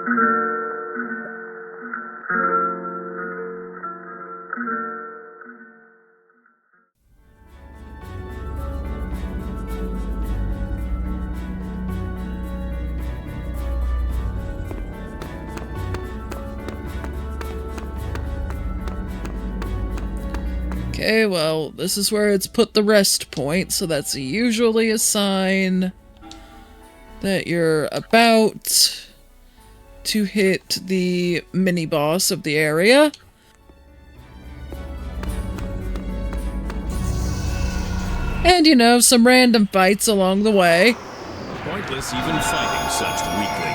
Okay, well, this is where it's put the rest point, so that's usually a sign that you're about to hit the mini-boss of the area. And, you know, some random fights along the way. Pointless even fighting such weaklings.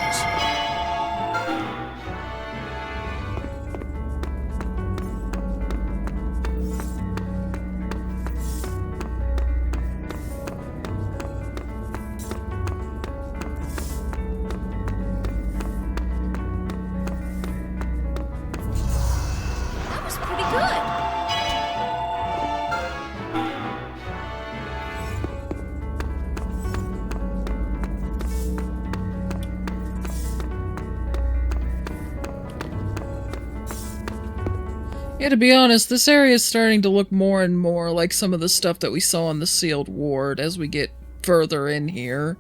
Yeah, to be honest, this area is starting to look more and more like some of the stuff that we saw in the sealed ward as we get further in here.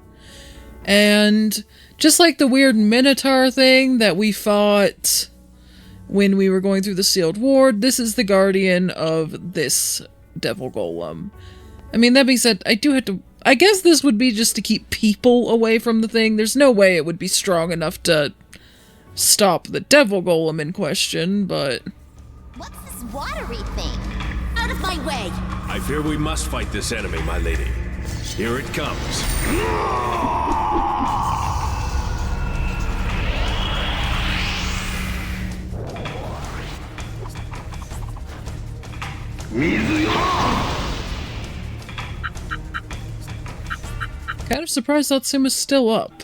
And just like the weird Minotaur thing that we fought when we were going through the sealed ward, this is the guardian of this devil golem. I mean, that being said, I do have to... I guess this would be just to keep people away from the thing. There's no way it would be strong enough to stop the devil golem in question, but... What's this watery thing? Out of my way! I fear we must fight this enemy, my lady. Here it comes. Kind of surprised Atsuma's still up.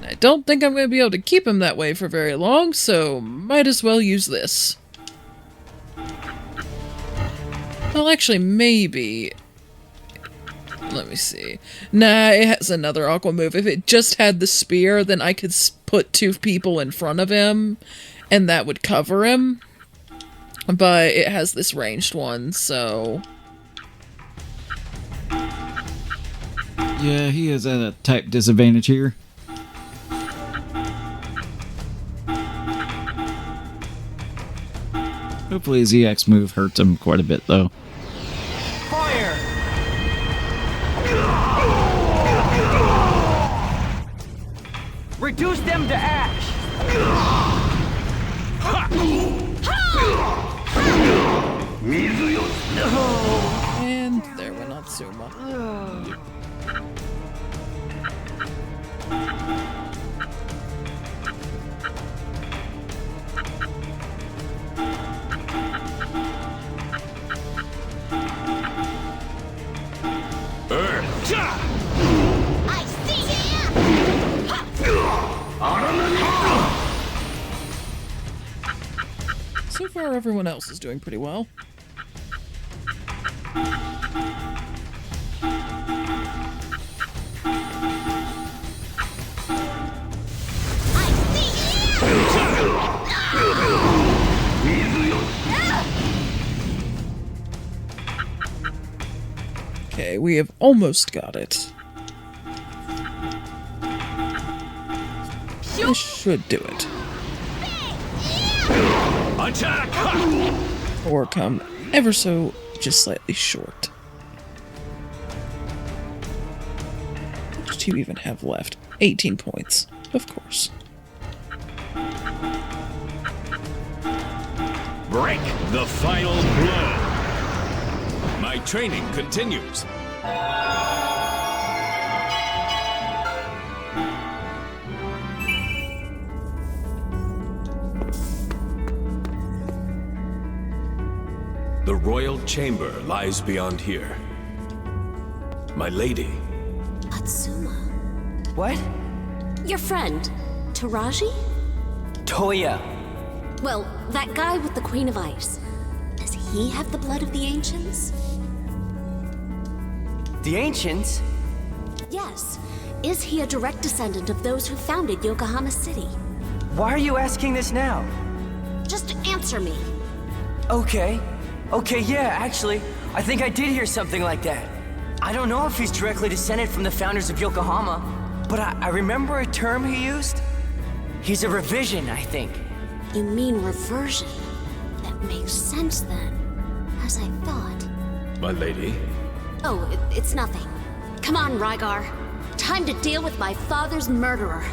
I don't think I'm going to be able to keep him that way for very long, so might as well use this. Well, actually, maybe... Let me see. Nah, it has another Aqua move. If it just had the spear, then I could put two people in front of him, and that would cover him. But it has this ranged one, so... Yeah, he is at a type disadvantage here. Hopefully his EX move hurts him quite a bit, though. Fire! Reduce them to ash! And there went Atsuma. I see you! So far, everyone else is doing pretty well. Okay, we have almost got it. This should do it. Attack! Or come ever so just slightly short. What did you even have left? 18 points, of course. Break the final blow. My training continues. The royal chamber lies beyond here. My lady. Atsuma. What? Your friend, Taraji? Toya. Well, that guy with the Queen of Ice. Does he have the blood of the Ancients? The Ancients? Yes. Is he a direct descendant of those who founded Yokohama City? Why are you asking this now? Just answer me. Okay, yeah, actually, I think I did hear something like that. I don't know if he's directly descended from the founders of Yokohama, but I remember a term he used. He's a revision, I think. You mean reversion? That makes sense then, as I thought. My lady? Oh, it's nothing. Come on, Rygar. Time to deal with my father's murderer.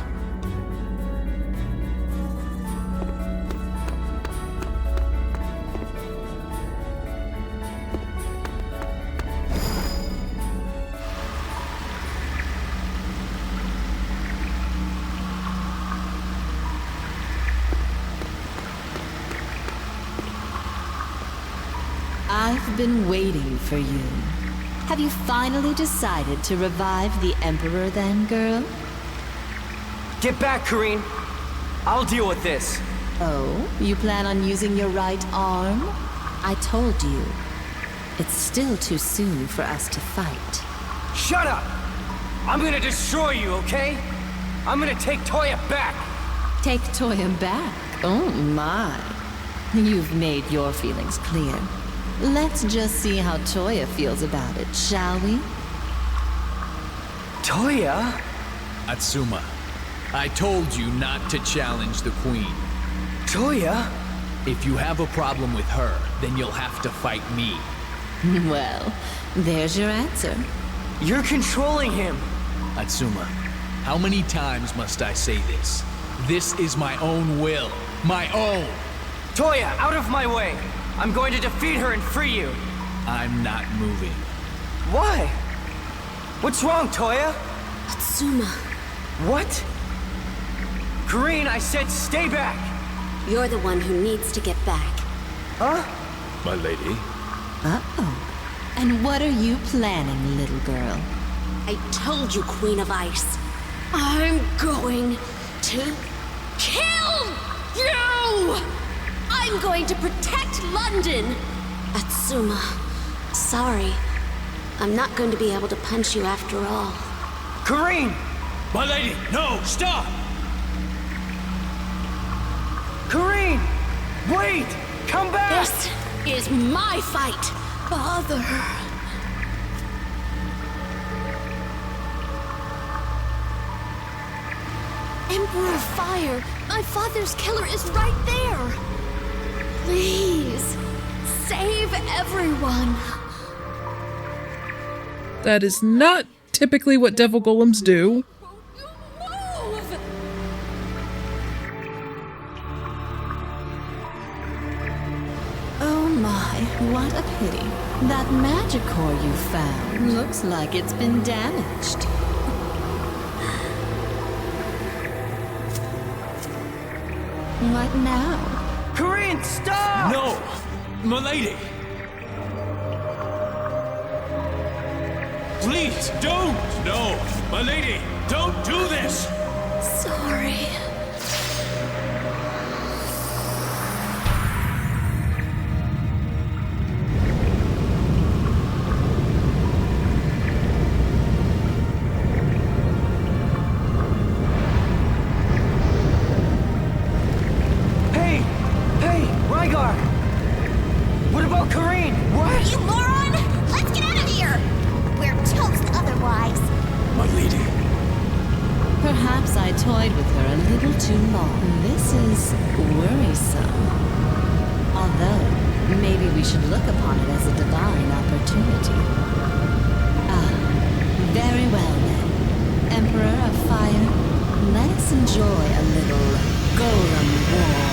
I've been waiting for you. Have you finally decided to revive the Emperor then, girl? Get back, Karine. I'll deal with this. Oh, you plan on using your right arm? I told you. It's still too soon for us to fight. Shut up! I'm gonna destroy you, okay? I'm gonna take Toya back! Take Toya back? Oh my. You've made your feelings clear. Let's just see how Toya feels about it, shall we? Toya? Atsuma, I told you not to challenge the Queen. Toya? If you have a problem with her, then you'll have to fight me. Well, there's your answer. You're controlling him! Atsuma, how many times must I say this? This is my own will. My own! Toya, out of my way! I'm going to defeat her and free you! I'm not moving. Why? What's wrong, Toya? Atsuma, What? Karine, I said stay back! you're the one who needs to get back. Huh? My lady? Uh-oh. And what are you planning, little girl? I told you, Queen of Ice. I'm going to kill you! I'm going to protect London! Atsuma, sorry. I'm not going to be able to punch you after all. Karine! My lady, no, stop! Karine! Wait! Come back! This is my fight, Father. Emperor Fire, my father's killer is right there. Please, save everyone. That is not typically what devil golems do. Move! Oh my, what a pity. That magic core you found looks like it's been damaged. What now? Karine, stop! No! My lady! Please, don't! No! My lady, don't do this! Sorry. Hey! Hey! Rygar! What about Karine? What? You moron! Let's get out of here! We're toast otherwise. My lady? Perhaps I toyed with her a little too long. This is worrisome. Although, maybe we should look upon it as a divine opportunity. Ah, very well then. Emperor of Fire, let us enjoy a little golem war.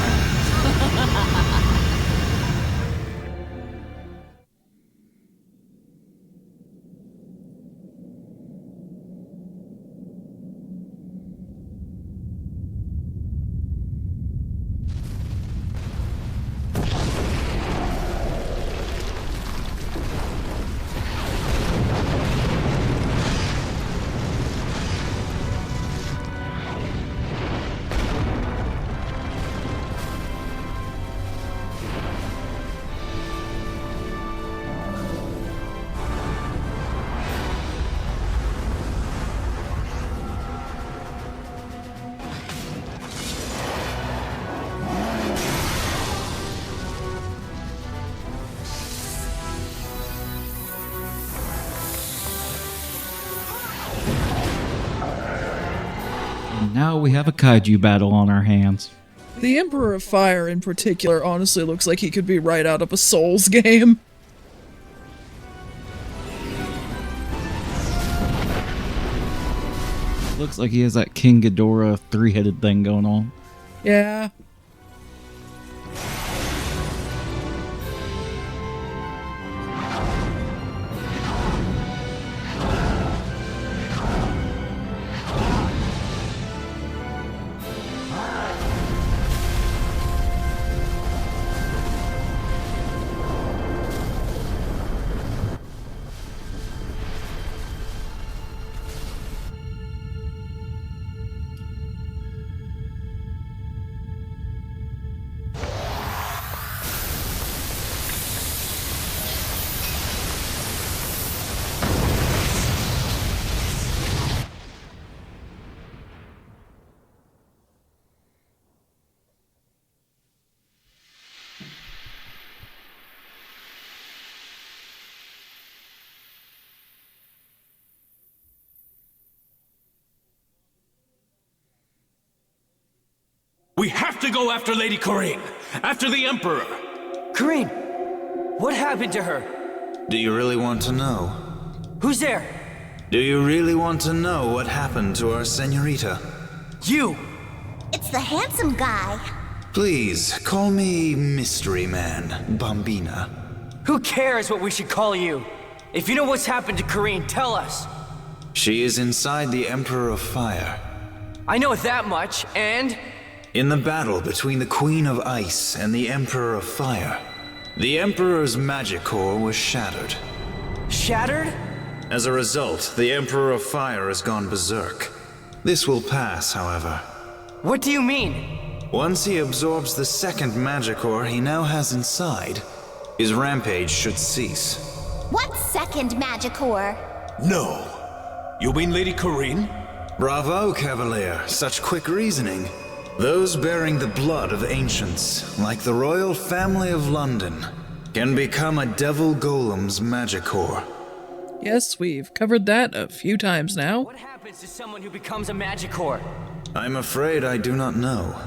And now we have a kaiju battle on our hands. The Emperor of Fire in particular honestly looks like he could be right out of a Souls game. Looks like he has that King Ghidorah three-headed thing going on. Yeah. We have to go after Lady Corinne, after the Emperor. Corinne, what happened to her? Do you really want to know? Who's there? Do you really want to know what happened to our senorita? You! It's the handsome guy. Please, call me Mystery Man, Bambina. Who cares what we should call you? If you know what's happened to Corinne, tell us. She is inside the Emperor of Fire. I know that much, and... In the battle between the Queen of Ice and the Emperor of Fire, the Emperor's magic core was shattered. Shattered? As a result, the Emperor of Fire has gone berserk. This will pass, however. What do you mean? Once he absorbs the second magic ore he now has inside, his rampage should cease. What second Magicore? No. You mean Lady Corinne? Bravo, Cavalier. Such quick reasoning. Those bearing the blood of ancients, like the royal family of London, can become a devil golem's magic core. Yes, we've covered that a few times now. What happens to someone who becomes a Magicore? I'm afraid I do not know.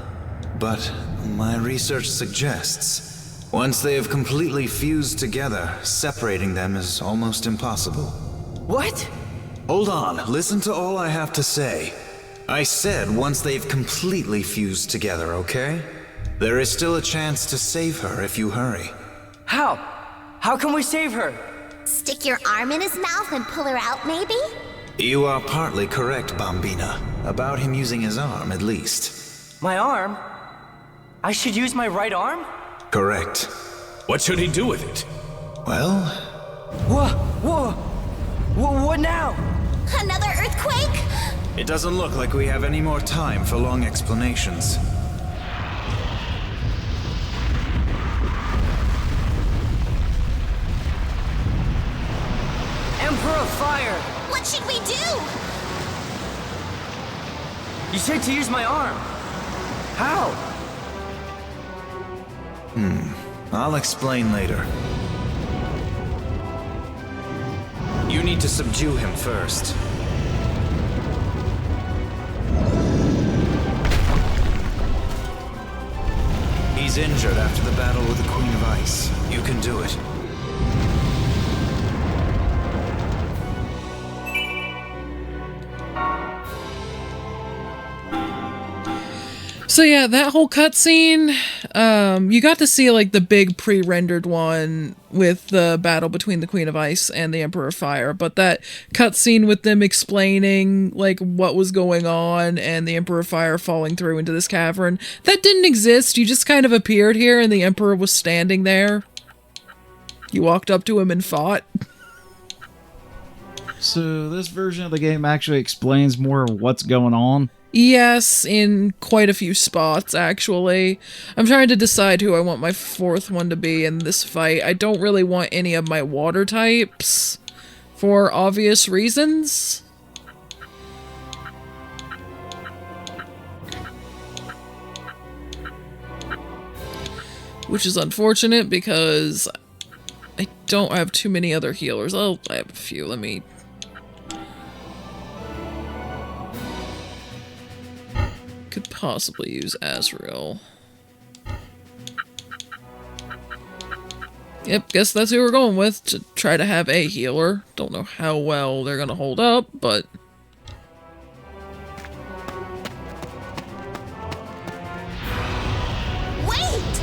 But my research suggests, once they have completely fused together, separating them is almost impossible. What? Hold on, listen to all I have to say. I said once they've completely fused together, okay? There is still a chance to save her if you hurry. How? How can we save her? Stick your arm in his mouth and pull her out, maybe? You are partly correct, Bambina. About him using his arm, at least. My arm? I should use my right arm? Correct. What should he do with it? Well... What now? Another earthquake? It doesn't look like we have any more time for long explanations. Emperor of Fire! What should we do? You said to use my arm. How? I'll explain later. You need to subdue him first. He's injured after the battle with the Queen of Ice. You can do it. So yeah, that whole cutscene, you got to see like the big pre-rendered one with the battle between the Queen of Ice and the Emperor of Fire, but that cutscene with them explaining like what was going on and the Emperor of Fire falling through into this cavern, that didn't exist. You just kind of appeared here and the Emperor was standing there. You walked up to him and fought. So this version of the game actually explains more of what's going on. Yes, in quite a few spots, actually. I'm trying to decide who I want my fourth one to be in this fight. I don't really want any of my water types, for obvious reasons. Which is unfortunate, because I don't have too many other healers. I have a few, let me... could possibly use Azrael. Yep, guess that's who we're going with, to try to have a healer. Don't know how well they're gonna hold up, but... Wait!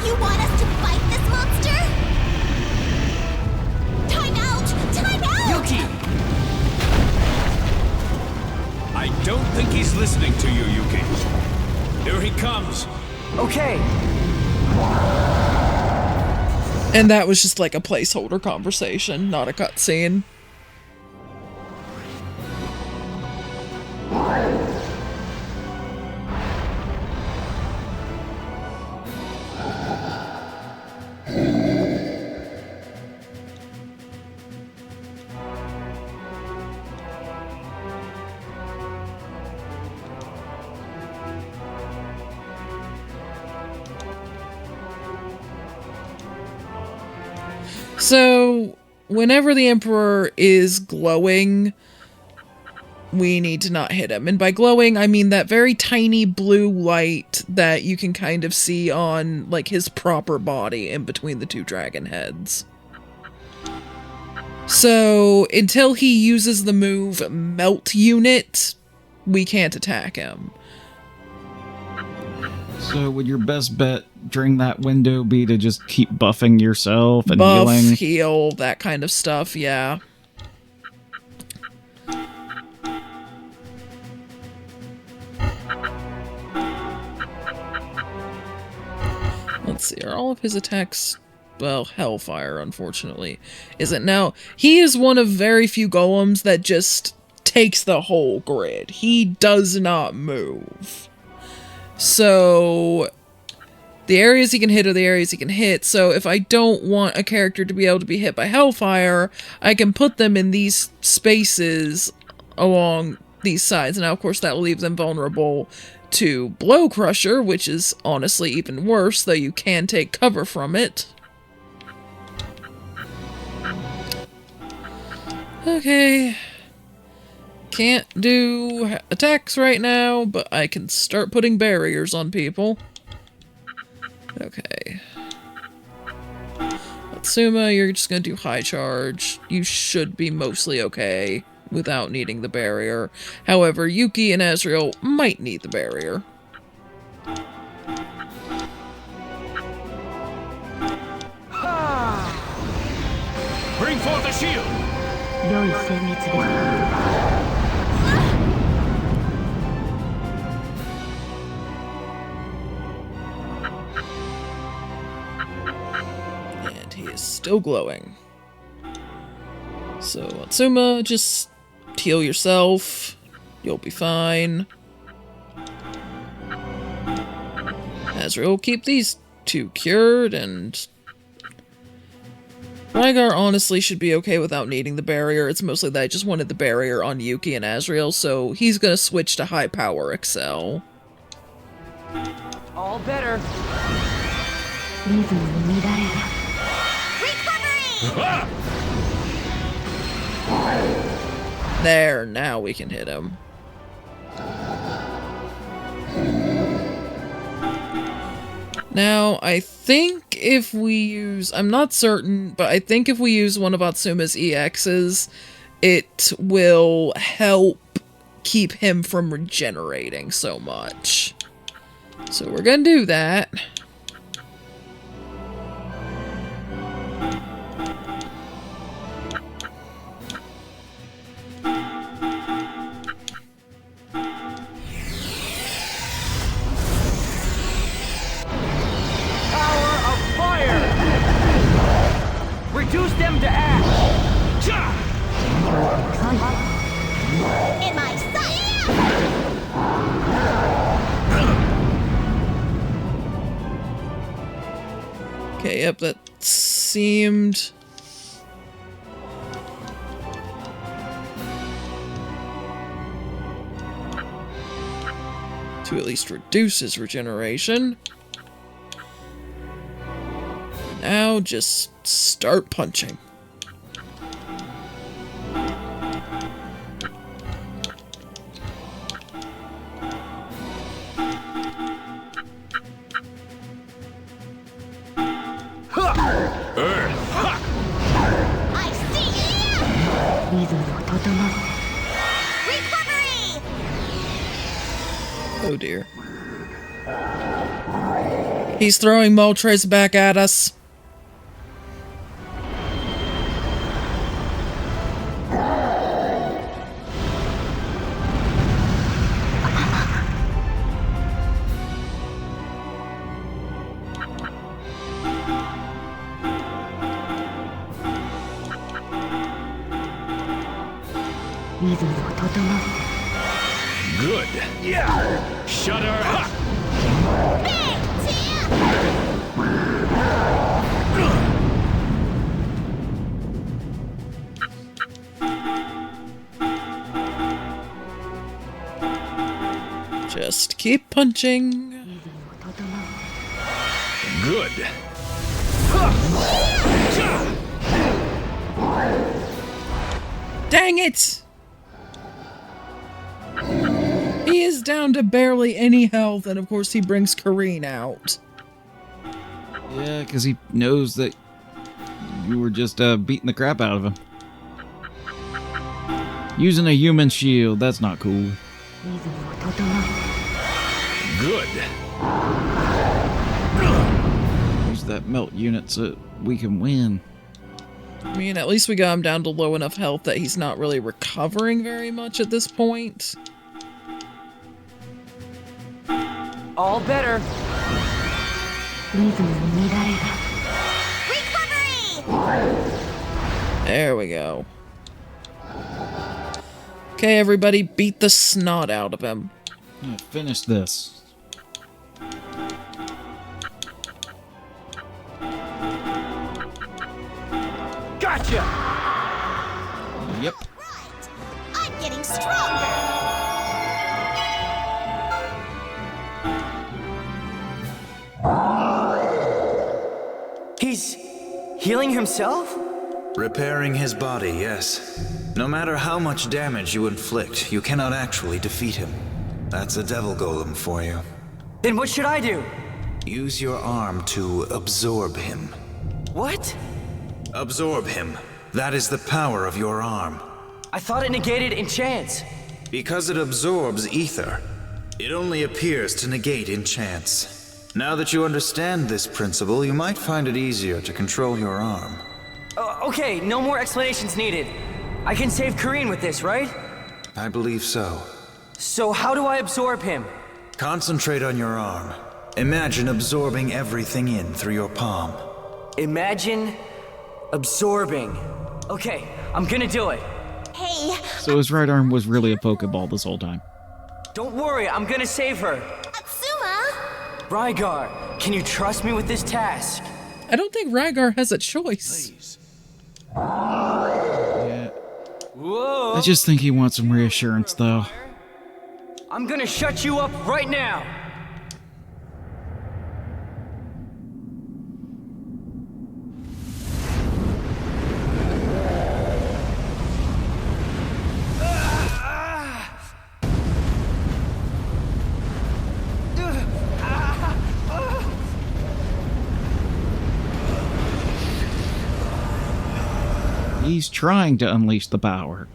You want us to fight this monster? Time out! Time out! Yuki! I don't think he's listening to you, Yuki. Here he comes. Okay. And that was just like a placeholder conversation, not a cutscene. So, whenever the Emperor is glowing, we need to not hit him. And by glowing, I mean that very tiny blue light that you can kind of see on, like, his proper body in between the two dragon heads. So, until he uses the move Melt Unit, we can't attack him. So would your best bet during that window be to just keep buffing yourself and Buff, healing? heal, that kind of stuff, yeah. Let's see, are all of his attacks... Well, Hellfire, unfortunately, isn't. Now, he is one of very few golems that just takes the whole grid. He does not move. So, the areas he can hit are the areas he can hit. So, if I don't want a character to be able to be hit by Hellfire, I can put them in these spaces along these sides. Now, of course, that will leave them vulnerable to Blow Crusher, which is honestly even worse, though you can take cover from it. Okay. Can't do attacks right now, but I can start putting barriers on people. Okay. Atsuma, you're just gonna do high charge. You should be mostly okay without needing the barrier. However, Yuki and Azrael might need the barrier. Bring forth the shield. And he is still glowing. So, Atsuma, just heal yourself. You'll be fine. Azrael, keep these two cured, and Rygar honestly should be okay without needing the barrier. It's mostly that I just wanted the barrier on Yuki and Azrael, so he's gonna switch to high power Excel. All better. Recovery! There, now we can hit him. Now, I think if we use... I'm not certain, but I think if we use one of Atsuma's EXs, it will help keep him from regenerating so much. So we're gonna do that. Reduce them to ash! In my sight! Okay, yep, that seemed... to at least reduce his regeneration. Now just start punching. Oh dear. He's throwing Moltres back at us. Good. Yeah. Shut her up. Just keep punching. Good. Dang it! He is down to barely any health, and of course he brings Kareen out. Yeah, because he knows that you were just beating the crap out of him. Using a human shield, that's not cool. Good. Use that melt unit so we can win. I mean, at least we got him down to low enough health that he's not really recovering very much at this point. All better. There we go. Okay, everybody, beat the snot out of him. Yeah, finish this. Gotcha! Yep. Right. I'm getting stronger. He's healing himself? Repairing his body, yes. No matter how much damage you inflict, you cannot actually defeat him. That's a devil golem for you. Then what should I do? Use your arm to absorb him. What? Absorb him. That is the power of your arm. I thought it negated enchants. Because it absorbs ether, it only appears to negate enchants. Now that you understand this principle, you might find it easier to control your arm. Okay, no more explanations needed. I can save Kareen with this, right? I believe so. So how do I absorb him? Concentrate on your arm. Imagine absorbing everything in through your palm. Imagine absorbing. Okay, I'm gonna do it. Hey, So his right arm was really a Pokeball this whole time. Don't worry, I'm gonna save her. Atsuma! Rygar, can you trust me with this task? I don't think Rygar has a choice. Yeah. Whoa! I just think he wants some reassurance, though. I'm gonna shut you up right now. He's trying to unleash the power.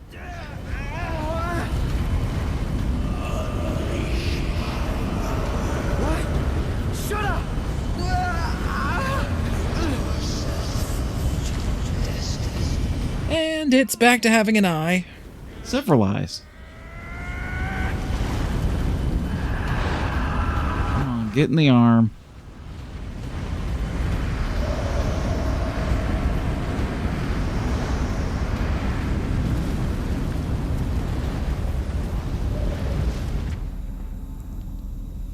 Shut up! And it's back to having an eye. Several eyes. Come on, get in the arm.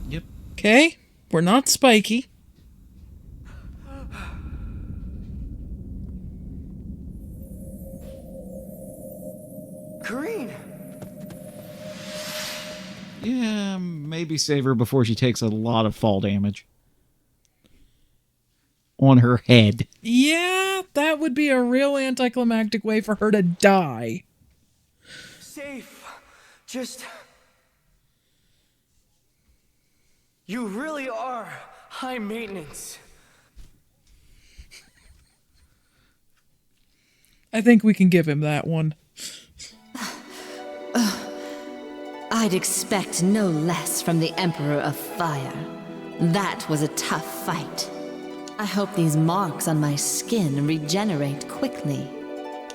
Yep. Okay, we're not spiky. Kareen! Yeah, maybe save her before she takes a lot of fall damage. On her head. Yeah, that would be a real anticlimactic way for her to die. Safe. Just... You really are high maintenance. I think we can give him that one. I'd expect no less from the Emperor of Fire. That was a tough fight. I hope these marks on my skin regenerate quickly.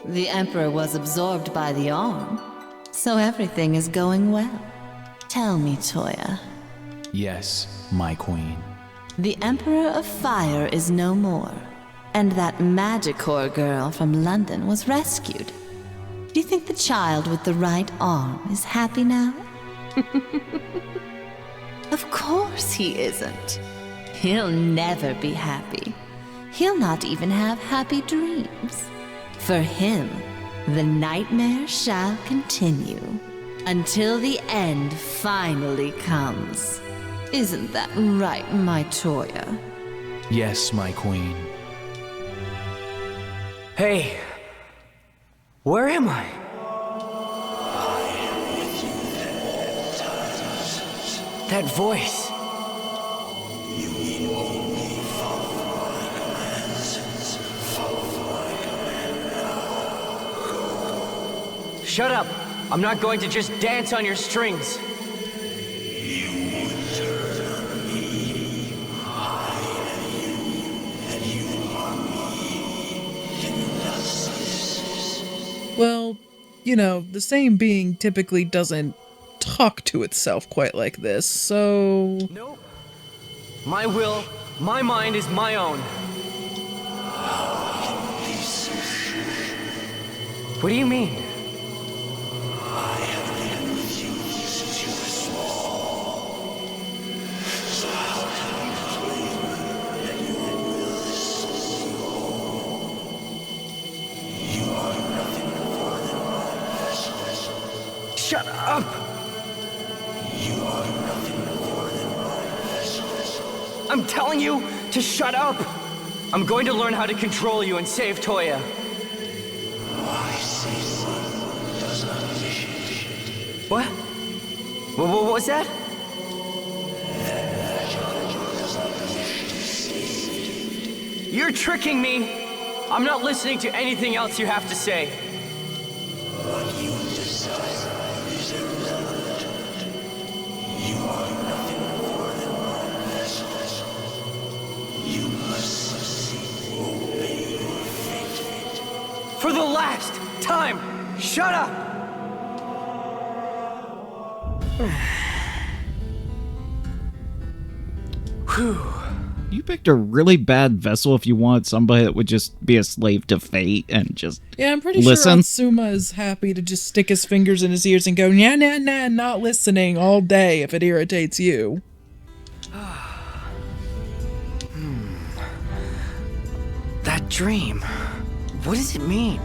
The Emperor was absorbed by the arm, so everything is going well. Tell me, Toya. Yes, my queen. The Emperor of Fire is no more, and that Magicore girl from London was rescued. Do you think the child with the right arm is happy now? Of course he isn't. He'll never be happy. He'll not even have happy dreams. For him, the nightmare shall continue until the end finally comes. Isn't that right, my Toya? Yes, my queen. Hey, where am I? That voice. Shut up! I'm not going to just dance on your strings. Well, you know, the same being typically doesn't talk to itself quite like this, so... Nope. My will, my mind is my own. What do you mean? Shut up! I'm telling you to shut up! I'm going to learn how to control you and save Toya. What? What was that? You're tricking me! I'm not listening to anything else you have to say. What you desire is irrelevant. You are nothing more than my vessels. You must succeed. Obey your fate. For the last time, shut up! Whew. You picked a really bad vessel if you wanted somebody that would just be a slave to fate and just Yeah, I'm pretty listen. sure Atsuma is happy to just stick his fingers in his ears and go, nah, nah, nah, not listening all day if it irritates you. That dream. What does it mean?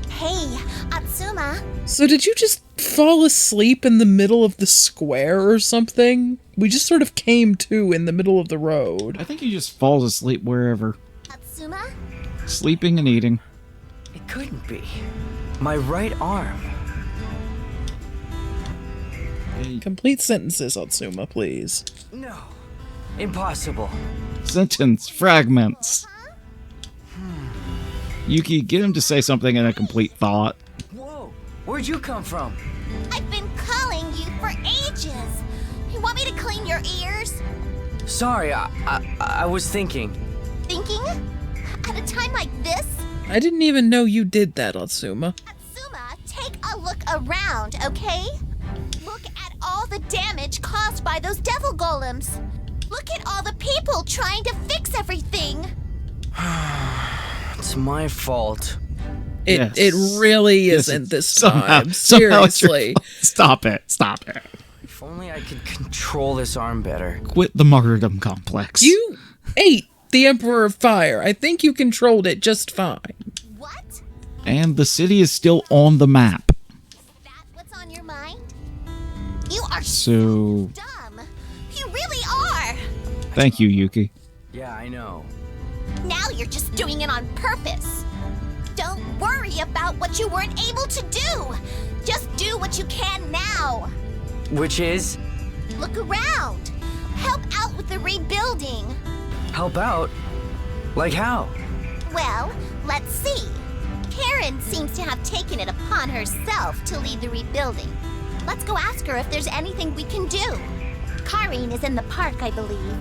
Hey, Atsuma. So did you just fall asleep in the middle of the square or something? We just sort of came to in the middle of the road. I think he just falls asleep wherever. Atsuma? Sleeping and eating. It couldn't be. My right arm. Complete sentences, Atsuma, please. No. Impossible. Sentence fragments. Yuki, get him to say something in a complete thought. Whoa. Where'd you come from? I've been calling you for ages. You want me to clean your ears? Sorry, I was thinking. Thinking? At a time like this? I didn't even know you did that, Atsuma. Atsuma, take a look around, okay? Look at all the damage caused by those devil golems. Look at all the people trying to fix everything. It's my fault. It Yes. really Yes, isn't this somehow time. it's your Seriously. fault. Stop it. Stop it. If only I could control this arm better. Quit the martyrdom complex. You ate the Emperor of Fire. I think you controlled it just fine. What? And the city is still on the map. That what's on your mind? You are So, dumb. You really are. thank you, Yuki. Yeah, I know. Now you're just doing it on purpose. Don't worry about what you weren't able to do. Just do what you can now. Which is? Look around. Help out with the rebuilding. Help out? Like how? Well, let's see. Karen seems to have taken it upon herself to lead the rebuilding. Let's go ask her if there's anything we can do. Karine is in the park, I believe.